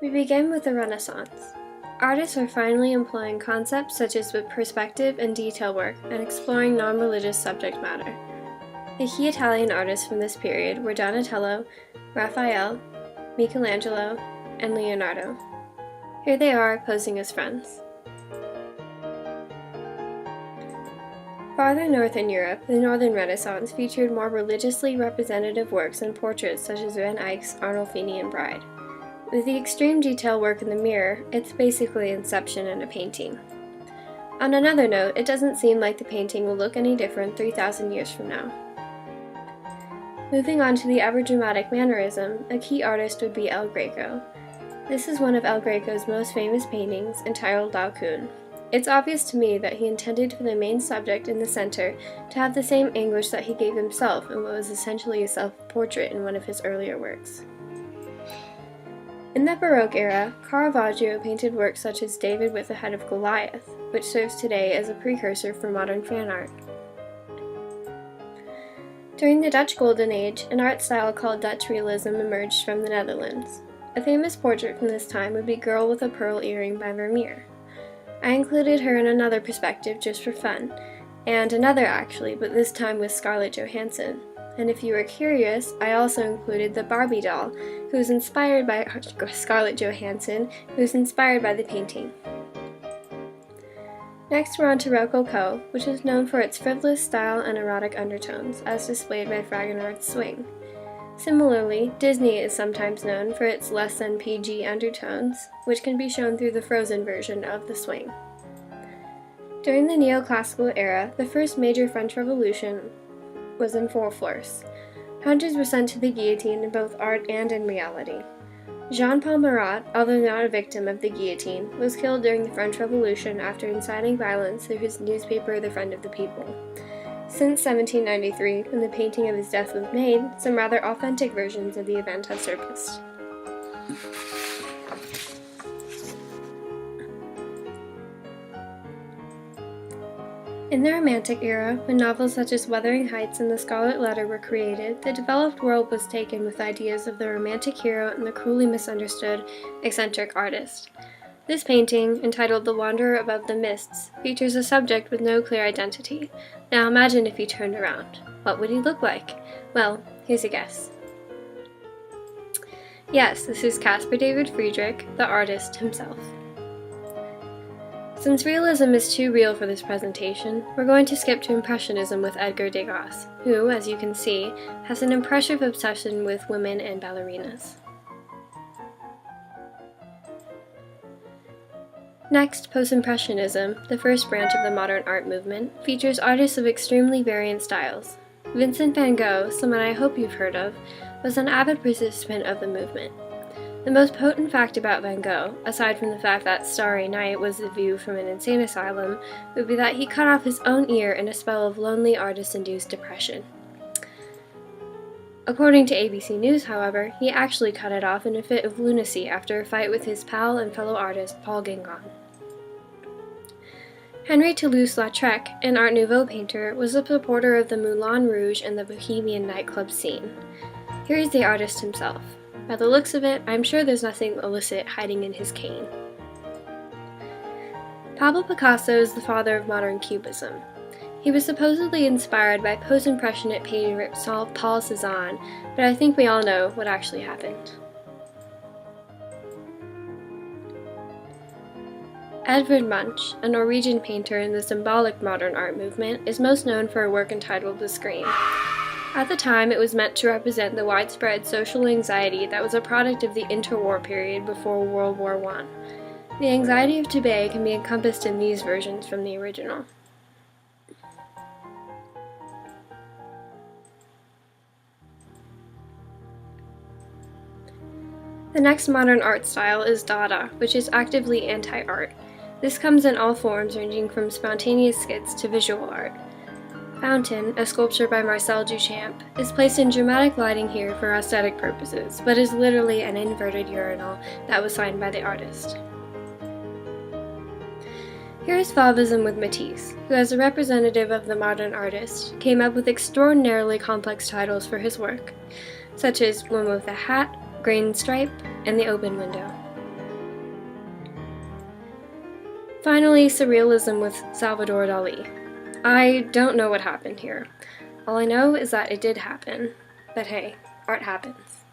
We begin with the Renaissance. Artists are finally employing concepts such as with perspective and detail work and exploring non-religious subject matter. The key Italian artists from this period were Donatello, Raphael, Michelangelo, and Leonardo. Here they are posing as friends. Farther north in Europe, the Northern Renaissance featured more religiously representative works and portraits such as Van Eyck's Arnolfini and Bride. With the extreme detail work in the mirror, it's basically Inception in a painting. On another note, it doesn't seem like the painting will look any different 3,000 years from now. Moving on to the ever-dramatic mannerism, a key artist would be El Greco. This is one of El Greco's most famous paintings, entitled Laocoon. It's obvious to me that he intended for the main subject in the center to have the same anguish that he gave himself in what was essentially a self-portrait in one of his earlier works. In the Baroque era, Caravaggio painted works such as David with the Head of Goliath, which serves today as a precursor for modern fan art. During the Dutch Golden Age, an art style called Dutch realism emerged from the Netherlands. A famous portrait from this time would be Girl with a Pearl Earring by Vermeer. I included her in another perspective just for fun, and another actually, but this time with Scarlett Johansson. And if you were curious, I also included the Barbie doll, who was inspired by Scarlett Johansson, who was inspired by the painting. Next we're on to Rococo, which is known for its frivolous style and erotic undertones, as displayed by Fragonard's Swing. Similarly, Disney is sometimes known for its less than PG undertones, which can be shown through the Frozen version of The Swing. During the neoclassical era, the first major French Revolution was in full force. Hundreds were sent to the guillotine in both art and in reality. Jean-Paul Marat, although not a victim of the guillotine, was killed during the French Revolution after inciting violence through his newspaper The Friend of the People. Since 1793, when the painting of his death was made, some rather authentic versions of the event have surfaced. In the Romantic era, when novels such as Wuthering Heights and The Scarlet Letter were created, the developed world was taken with ideas of the romantic hero and the cruelly misunderstood, eccentric artist. This painting, entitled The Wanderer Above the Mists, features a subject with no clear identity. Now imagine if he turned around. What would he look like? Well, here's a guess. Yes, this is Caspar David Friedrich, the artist himself. Since realism is too real for this presentation, we're going to skip to Impressionism with Edgar Degas, who, as you can see, has an impressive obsession with women and ballerinas. Next, Post-Impressionism, the first branch of the modern art movement, features artists of extremely variant styles. Vincent van Gogh, someone I hope you've heard of, was an avid participant of the movement. The most potent fact about Van Gogh, aside from the fact that Starry Night was the view from an insane asylum, would be that he cut off his own ear in a spell of lonely artist-induced depression. According to ABC News, however, he actually cut it off in a fit of lunacy after a fight with his pal and fellow artist Paul Gauguin. Henri Toulouse-Lautrec, an Art Nouveau painter, was a supporter of the Moulin Rouge and the Bohemian nightclub scene. Here is the artist himself. By the looks of it, I'm sure there's nothing illicit hiding in his cane. Pablo Picasso is the father of modern Cubism. He was supposedly inspired by post-impressionist painter Paul Cézanne, but I think we all know what actually happened. Edvard Munch, a Norwegian painter in the symbolic modern art movement, is most known for a work entitled The Scream. At the time, it was meant to represent the widespread social anxiety that was a product of the interwar period before World War I. The anxiety of today can be encompassed in these versions from the original. The next modern art style is Dada, which is actively anti-art. This comes in all forms, ranging from spontaneous skits to visual art. Fountain, a sculpture by Marcel Duchamp, is placed in dramatic lighting here for aesthetic purposes, but is literally an inverted urinal that was signed by the artist. Here is Fauvism with Matisse, who as a representative of the modern artist, came up with extraordinarily complex titles for his work, such as Woman with a Hat, Green Stripe, and The Open Window. Finally, surrealism with Salvador Dali. I don't know what happened here. All I know is that it did happen. But hey, art happens.